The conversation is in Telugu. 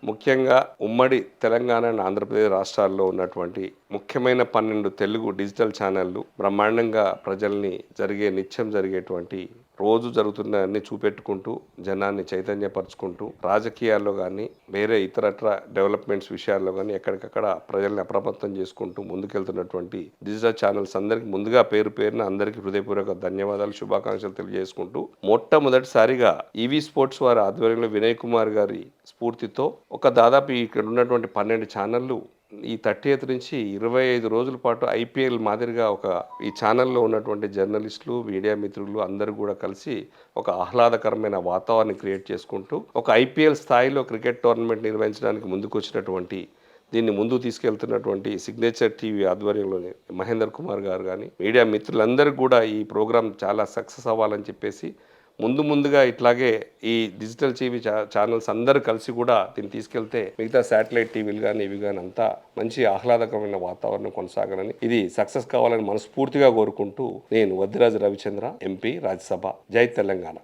ముఖ్యంగా ఉమ్మడి తెలంగాణ అండ్ ఆంధ్రప్రదేశ్ రాష్ట్రాల్లో ఉన్నటువంటి ముఖ్యమైన 12 తెలుగు డిజిటల్ ఛానళ్లు బ్రహ్మాండంగా ప్రజల్ని నిత్యం జరిగేటువంటి రోజు జరుగుతున్న అన్ని చూపెట్టుకుంటూ జనాన్ని చైతన్యపరుచుకుంటూ రాజకీయాల్లో కానీ వేరే ఇతరత్ర డెవలప్మెంట్స్ విషయాల్లో కానీ ఎక్కడికక్కడ ప్రజల్ని అప్రమత్తం చేసుకుంటూ ముందుకెళ్తున్నటువంటి డిజిటల్ ఛానల్స్ అందరికీ ముందుగా పేరు పేరున అందరికీ హృదయపూర్వక ధన్యవాదాలు, శుభాకాంక్షలు తెలియజేసుకుంటూ మొట్టమొదటిసారిగా ఈవీ స్పోర్ట్స్ వారి ఆధ్వర్యంలో వినయ్ కుమార్ గారి స్ఫూర్తితో దాదాపు ఇక్కడ ఉన్నటువంటి 12 ఛానళ్ళు ఈ 30th నుంచి 25 రోజుల పాటు ఐపీఎల్ మాదిరిగా ఈ ఛానల్లో ఉన్నటువంటి జర్నలిస్టులు, మీడియా మిత్రులు అందరూ కూడా కలిసి ఆహ్లాదకరమైన వాతావరణాన్ని క్రియేట్ చేసుకుంటూ ఐపీఎల్ స్థాయిలో క్రికెట్ టోర్నమెంట్ నిర్వహించడానికి ముందుకు వచ్చినటువంటి దీన్ని ముందుకు తీసుకెళ్తున్నటువంటి సిగ్నేచర్ టీవీ ఆధ్వర్యంలోని మహేందర్ కుమార్ గారు కానీ మీడియా మిత్రులందరికీ కూడా ఈ ప్రోగ్రాం చాలా సక్సెస్ అవ్వాలని చెప్పేసి ముందుగా ఇట్లాగే ఈ డిజిటల్ టీవీ ఛానల్స్ అందరూ కలిసి కూడా దీన్ని తీసుకెళ్తే మిగతా శాటిలైట్ టీవీలు కానీ ఇవి కానీ అంతా మంచి ఆహ్లాదకరమైన వాతావరణం కొనసాగాలని, ఇది సక్సెస్ కావాలని మనస్ఫూర్తిగా కోరుకుంటూ నేను వద్దిరాజు రవిచంద్ర, ఎంపీ, రాజ్యసభ. జై తెలంగాణ.